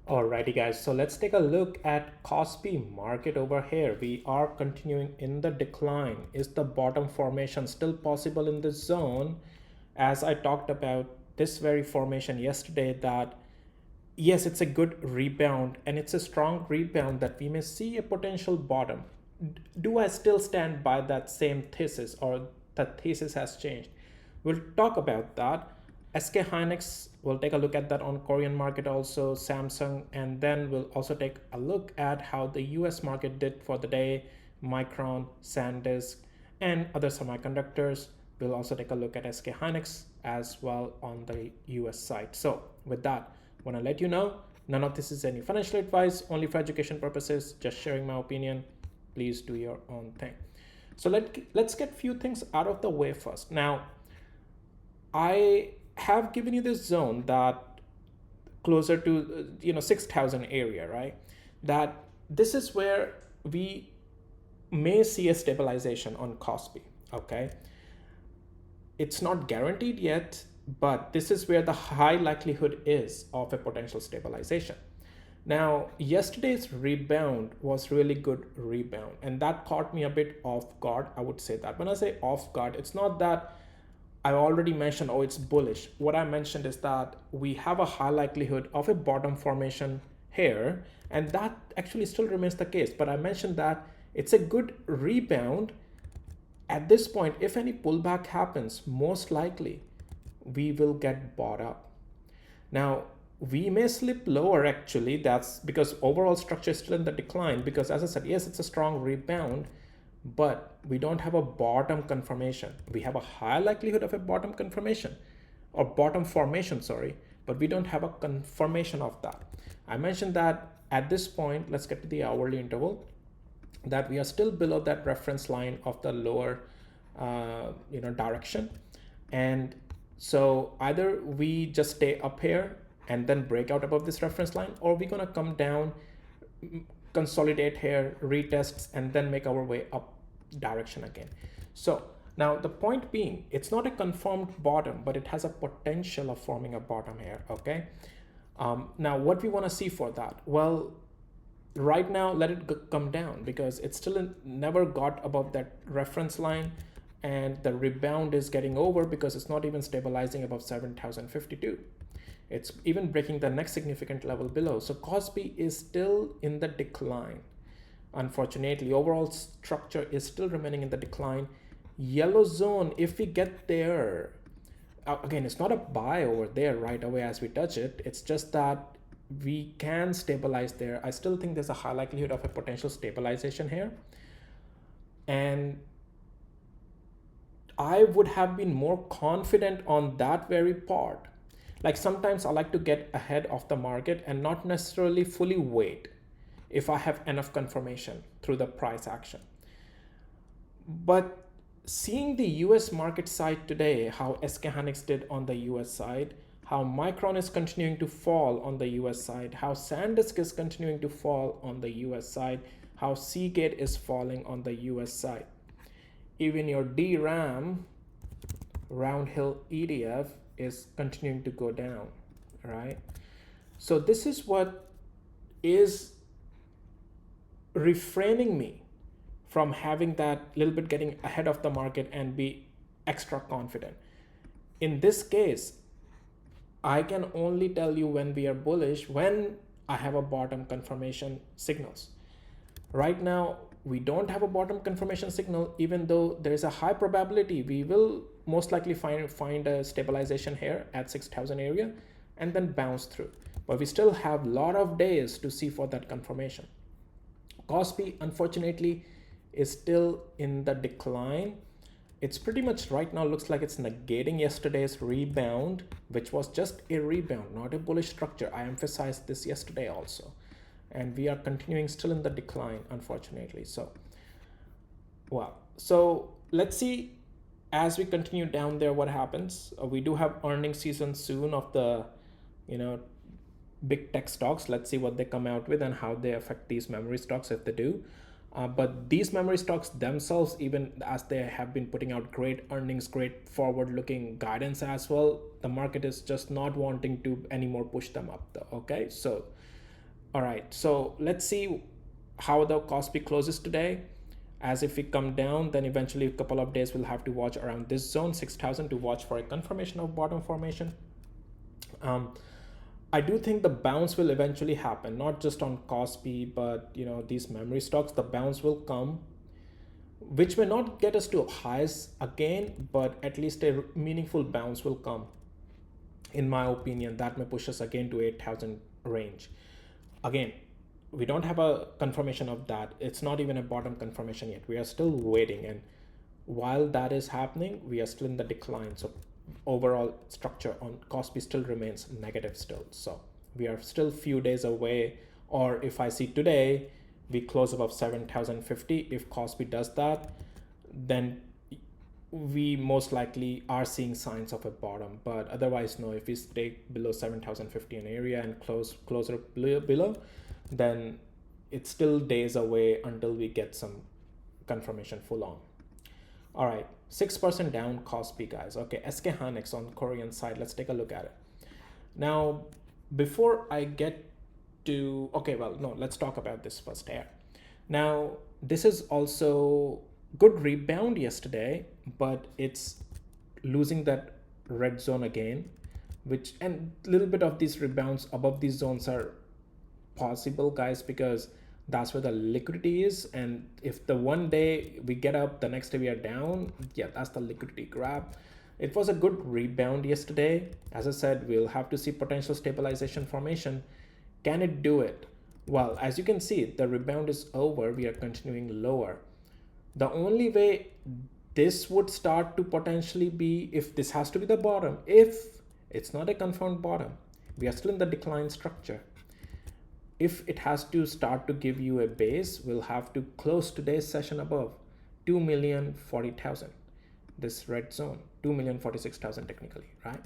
Alrighty guys, so let's take a look at KOSPI market over here. We are continuing in the decline. Is the bottom formation still possible in this zone? As I talked about this very formation yesterday, that yes, it's a good rebound and it's a strong rebound that we may see a potential bottom. Do I still stand by that same thesis, or that thesis has changed? We'll talk about that. SK Hynix, we'll take a look at that on Korean market, also Samsung, and then we'll also take a look at how the US market did for the day, Micron, Sandisk, and other semiconductors. We'll also take a look at SK Hynix as well on the US side. So with that, I want to let you know, none of this is any financial advice, only for education purposes, just sharing my opinion. Please do your own thing. So let's get few things out of the way first. Now, I have given you this zone that closer to 6,000 area, right? That this is where we may see a stabilization on KOSPI. Okay, it's not guaranteed yet, but this is where the high likelihood is of a potential stabilization. Now, yesterday's rebound was really good rebound, and that caught me a bit off guard. I would say that when I say off guard, it's not that I already mentioned, oh, it's bullish. What I mentioned is that we have a high likelihood of a bottom formation here, and that actually still remains the case. But I mentioned that it's a good rebound. At this point, if any pullback happens, most likely we will get bought up. Now, we may slip lower actually. That's because overall structure is still in the decline, because as I said, yes, it's a strong rebound, but we don't have a bottom confirmation. We have a high likelihood of a bottom confirmation or bottom formation, sorry, but we don't have a confirmation of that. I mentioned that at this point, let's get to the hourly interval, that we are still below that reference line of the lower direction. And so either we just stay up here and then break out above this reference line, or we're going to come down, consolidate here, retests, and then make our way up direction again. So now the point being, it's not a confirmed bottom, but it has a potential of forming a bottom here. Okay, now what we want to see for that, well, right now let it come down, because it's still never got above that reference line, and the rebound is getting over because it's not even stabilizing above 7,052. It's even breaking the next significant level below. So KOSPI is still in the decline. Unfortunately, overall structure is still remaining in the decline. Yellow zone, if we get there, again, it's not a buy over there right away as we touch it. It's just that we can stabilize there. I still think there's a high likelihood of a potential stabilization here. And I would have been more confident on that very part. Like sometimes I like to get ahead of the market and not necessarily fully wait if I have enough confirmation through the price action. But seeing the US market side today, how SK Hynix did on the US side, how Micron is continuing to fall on the US side, how Sandisk is continuing to fall on the US side, how Seagate is falling on the US side. Even your DRAM, Round Hill EDF, is continuing to go down, right? So this is what is refraining me from having that little bit getting ahead of the market and be extra confident. In this case, I can only tell you when we are bullish, when I have a bottom confirmation signals. Right now, we don't have a bottom confirmation signal, even though there is a high probability we will most likely find a stabilization here at 6,000 area and then bounce through. But we still have a lot of days to see for that confirmation. KOSPI, unfortunately, is still in the decline. It's pretty much right now looks like it's negating yesterday's rebound, which was just a rebound, not a bullish structure. I emphasized this yesterday also. And we are continuing still in the decline, unfortunately. So, well, so let's see as we continue down there what happens. We do have earnings season soon of the, big tech stocks. Let's see what they come out with and how they affect these memory stocks if they do. But these memory stocks themselves, even as they have been putting out great earnings, great forward-looking guidance as well, the market is just not wanting to anymore push them up though. Okay, so All right, so let's see how the KOSPI closes today. As if we come down, then eventually a couple of days we'll have to watch around this zone 6,000 to watch for a confirmation of bottom formation. I do think the bounce will eventually happen, not just on KOSPI, but these memory stocks. The bounce will come, which may not get us to highs again, but at least a meaningful bounce will come. In my opinion, that may push us again to 8,000 range. Again, we don't have a confirmation of that. It's not even a bottom confirmation yet. We are still waiting, and while that is happening, we are still in the decline. So overall structure on KOSPI still remains negative still. So we are still few days away, or if I see today we close above 7,050, if KOSPI does that, then we most likely are seeing signs of a bottom. But otherwise, no, if we stay below 7,050 an area and closer below, then it's still days away until we get some confirmation full on. All right, 6% down KOSPI, guys. Okay, SK Hynix on Korean side, let's take a look at it. Now, before I get to, okay, well, no, let's talk about this first here. Now, this is also good rebound yesterday, but it's losing that red zone again, which, and a little bit of these rebounds above these zones are possible, guys, because that's where the liquidity is. And if the one day we get up, the next day we are down, yeah, that's the liquidity grab. It was a good rebound yesterday. As I said, we'll have to see potential stabilization formation. Can it do it? Well, as you can see, the rebound is over. We are continuing lower. The only way this would start to potentially be if this has to be the bottom. If it's not a confirmed bottom, we are still in the decline structure. If it has to start to give you a base, we'll have to close today's session above 2,040,000. This red zone, 2,046,000 technically, right?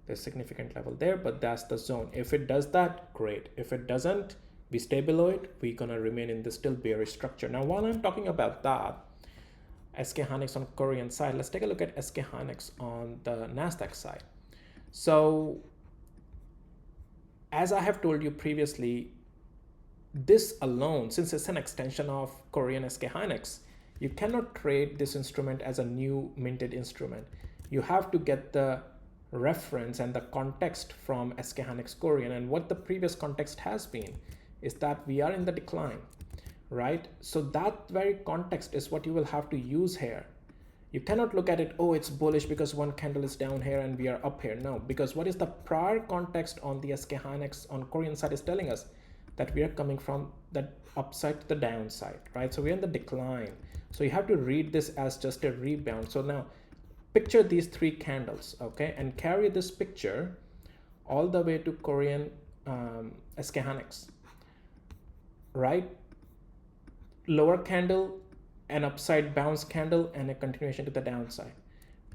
There's significant level there, but that's the zone. If it does that, great. If it doesn't, we stay below it, we're gonna remain in the still bearish structure. Now, while I'm talking about that, SK Hynix on Korean side, let's take a look at SK Hynix on the NASDAQ side. So, as I have told you previously, this alone, since it's an extension of Korean SK Hynix, you cannot trade this instrument as a new minted instrument. You have to get the reference and the context from SK Hynix Korean, and what the previous context has been is that we are in the decline, right? So that very context is what you will have to use here. You cannot look at it, oh, it's bullish because one candle is down here and we are up here. No, because what is the prior context on the SK Hynix on Korean side is telling us that we are coming from the upside to the downside, right? So we're in the decline. So you have to read this as just a rebound. So now picture these three candles, okay? And carry this picture all the way to Korean SK Hynix, right? Lower candle, an upside bounce candle, and a continuation to the downside.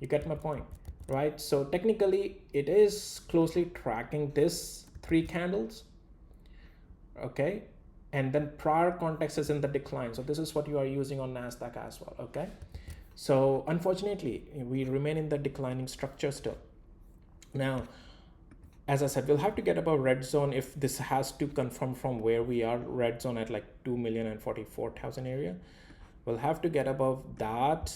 You get my point, right? So technically it is closely tracking this three candles, okay? And then prior context is in the decline. So this is what you are using on NASDAQ as well, okay? So unfortunately, we remain in the declining structure still. Now, as I said, we'll have to get above red zone if this has to confirm from where we are, red zone at like 2,044,000 area. We'll have to get above that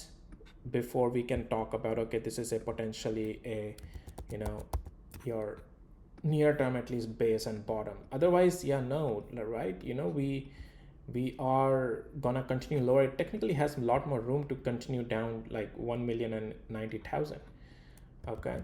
before we can talk about, okay, this is a potentially a, your near term at least base and bottom. Otherwise, yeah, no, right? We are gonna continue lower. It technically has a lot more room to continue down like 1,090,000. Okay,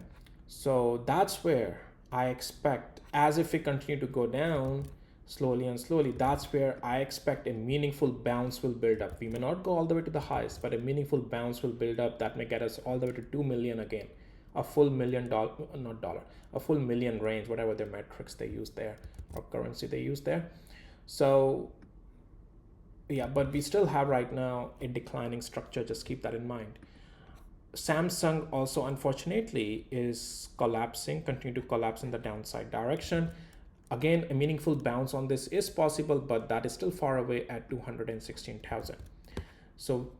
so that's where I expect, as if we continue to go down slowly and slowly, that's where I expect a meaningful bounce will build up. We may not go all the way to the highs, but a meaningful bounce will build up that may get us all the way to 2 million again, a full a full million range, whatever their metrics they use there or currency they use there. So yeah, but we still have right now a declining structure. Just keep that in mind. Samsung also unfortunately is collapsing, continue to collapse in the downside direction. Again, a meaningful bounce on this is possible, but that is still far away at 216,000. So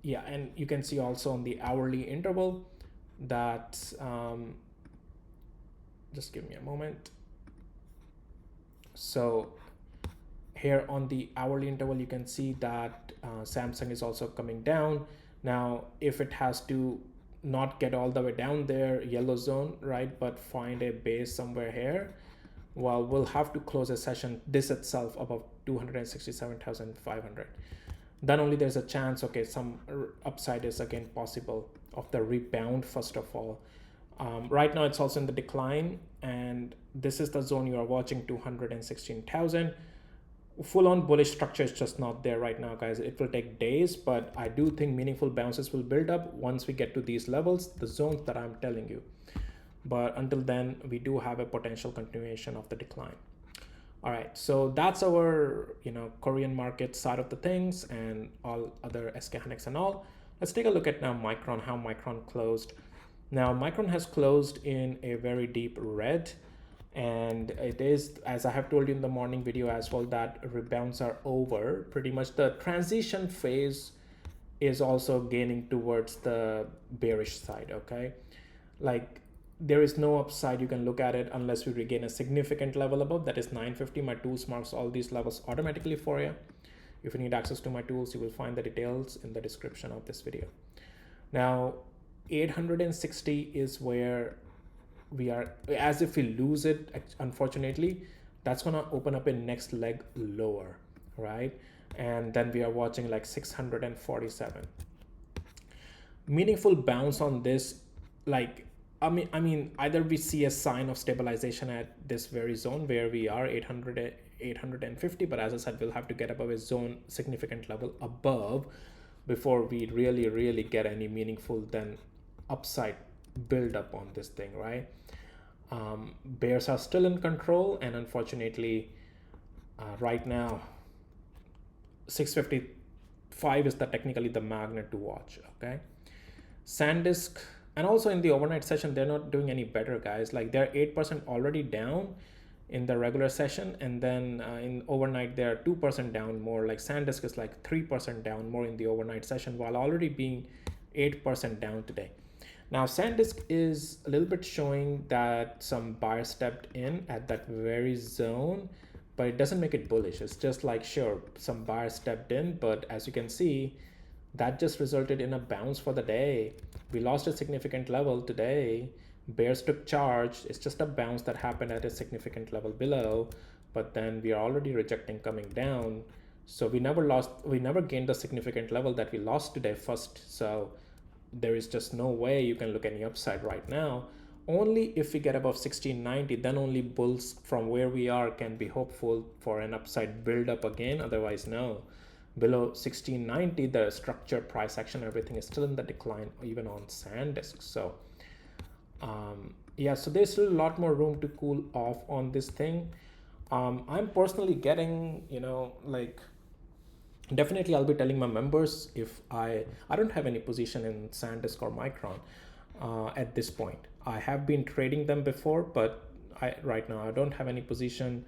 yeah, and you can see also on the hourly interval that just give me a moment. So here on the hourly interval, you can see that Samsung is also coming down. Now, if it has to not get all the way down there, yellow zone, right, but find a base somewhere here, well, we'll have to close a session, this itself, above 267,500. Then only there's a chance, okay, some upside is again possible of the rebound, first of all. Right now, it's also in the decline, and this is the zone you are watching, 216,000. Full on bullish structure is just not there right now, guys. It will take days, but I do think meaningful bounces will build up once we get to these levels, the zones that I'm telling you. But until then, we do have a potential continuation of the decline. All right, so that's our Korean market side of the things and all other SK Hynix and all. Let's take a look at now Micron, how Micron closed. Now Micron has closed in a very deep red, and it is, as I have told you in the morning video as well, that rebounds are over. Pretty much the transition phase is also gaining towards the bearish side, okay? Like, there is no upside you can look at it unless we regain a significant level above, that is 950. My tools marks all these levels automatically for you. If you need access to my tools, you will find the details in the description of this video. Now 860 is where we are, as if we lose it, unfortunately, that's gonna open up a next leg lower, right? And then we are watching like 647. Meaningful bounce on this, like, I mean, either we see a sign of stabilization at this very zone where we are 850, but as I said, we'll have to get above a zone significant level above before we really get any meaningful then upside build up on this thing, right? Bears are still in control, and unfortunately, right now, 655 is technically the magnet to watch, okay? Sandisk, and also in the overnight session, they're not doing any better, guys. Like, they're 8% already down in the regular session, and then in overnight they're 2% down more. Like Sandisk is like 3% down more in the overnight session, while already being 8% down today. Now Sandisk is a little bit showing that some buyers stepped in at that very zone, but it doesn't make it bullish. It's just like, sure, some buyers stepped in, but as you can see, that just resulted in a bounce for the day. We lost a significant level today. Bears took charge. It's just a bounce that happened at a significant level below, but then we are already rejecting coming down. So we never gained the significant level that we lost today first. So there is just no way you can look any upside right now. Only if we get above 1690, then only bulls from where we are can be hopeful for an upside build up again. Otherwise, no. Below 1690, the structure, price action, everything is still in the decline, even on Sandisk. So yeah, so there's still a lot more room to cool off on this thing. I'm personally getting, like, definitely I'll be telling my members if I don't have any position in Sandisk or Micron at this point. I have been trading them before, but right now I don't have any position.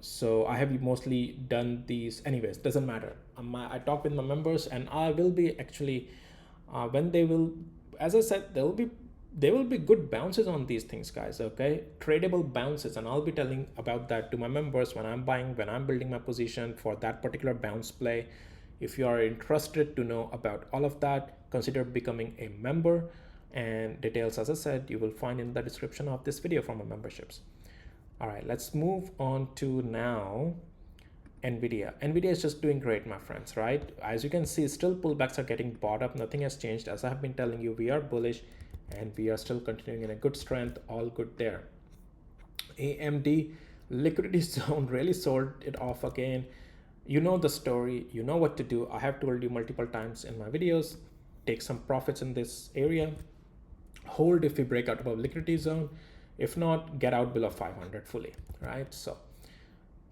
So I have mostly done these anyways, doesn't matter. I talk with my members, and I will be actually when they will, as I said, there will be good bounces on these things, guys, okay? Tradable bounces, and I'll be telling about that to my members when I'm buying, when I'm building my position for that particular bounce play. If you are interested to know about all of that, consider becoming a member, and details, as I said, you will find in the description of this video from my memberships. All right, let's move on to now NVDA. NVDA is just doing great, my friends, right? As you can see, still pullbacks are getting bought up. Nothing has changed. As I have been telling you, we are bullish, and we are still continuing in a good strength. All good there. AMD liquidity zone really sold it off again. You know the story. You know what to do. I have told you multiple times in my videos. Take some profits in this area. Hold if we break out above liquidity zone. If not, get out below 500 fully, right? So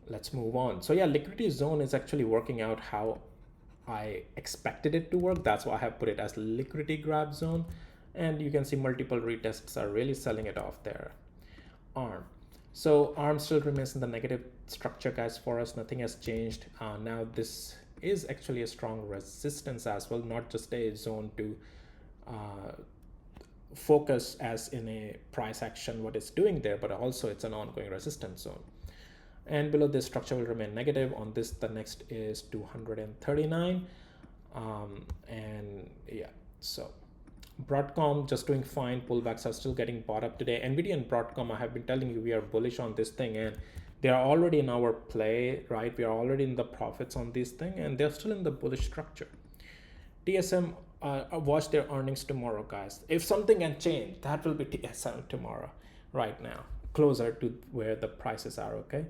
let's move on. So yeah, liquidity zone is actually working out how I expected it to work. That's why I have put it as liquidity grab zone. And you can see multiple retests are really selling it off there. ARM. So ARM still remains in the negative structure, guys, for us. Nothing has changed. Now this is actually a strong resistance as well, not just a zone to focus as in a price action what it's doing there, but also it's an ongoing resistance zone. and below this structure will remain negative. On this, the next is 239, and yeah, so Broadcom just doing fine. Pullbacks are still getting bought up today. NVIDIA and Broadcom, I have been telling you, we are bullish on this thing, and they are already in our play, right? We are already in the profits on this thing, and they're still in the bullish structure. TSM, watch their earnings tomorrow, guys. If something can change, that will be TSM tomorrow, right now, closer to where the prices are, okay?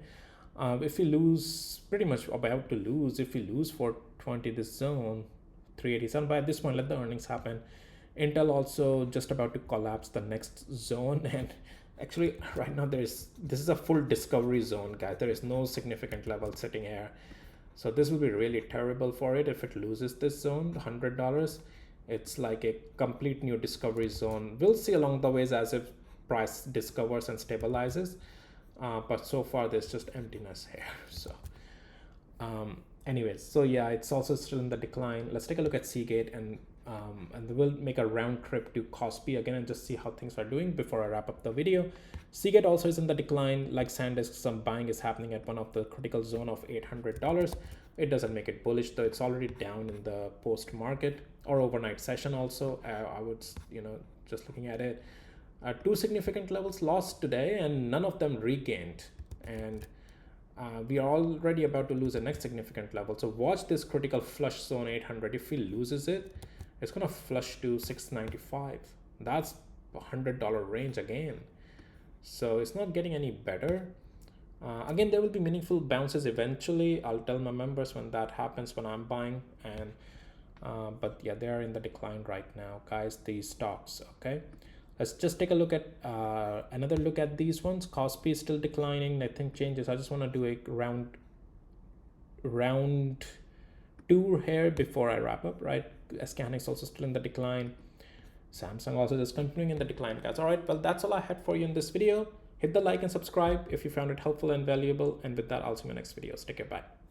If we lose, pretty much about to lose, if we lose 420, this zone, 387, by this point, let the earnings happen. Intel also just about to collapse the next zone, and actually right now this is a full discovery zone, guys. There is no significant level sitting here, so this will be really terrible for it if it loses this zone, $100. It's like a complete new discovery zone. We'll see along the ways as if price discovers and stabilizes, but so far there's just emptiness here. So anyways, so yeah, it's also still in the decline. Let's take a look at Seagate, and we'll make a round trip to KOSPI again and just see how things are doing before I wrap up the video. Seagate also is in the decline. Like Sandisk, some buying is happening at one of the critical zone of $800. It doesn't make it bullish though. It's already down in the post market or overnight session also. I would, just looking at it, two significant levels lost today and none of them regained, and we are already about to lose the next significant level. So watch this critical flush zone 800. If he loses it, it's gonna flush to 695. That's $100 range again. So it's not getting any better. Again, there will be meaningful bounces eventually. I'll tell my members when that happens, when I'm buying. And but yeah, they're in the decline right now, guys, these stocks. Okay, let's just take a look at another look at these ones. KOSPI is still declining. Nothing changes. I just want to do a round tour here before I wrap up, right? SK Hynix also still in the decline. Samsung also just continuing in the decline, guys. All right, well, that's all I had for you in this video. Hit the like and subscribe if you found it helpful and valuable. And with that, I'll see you in the next videos. Take care. Bye.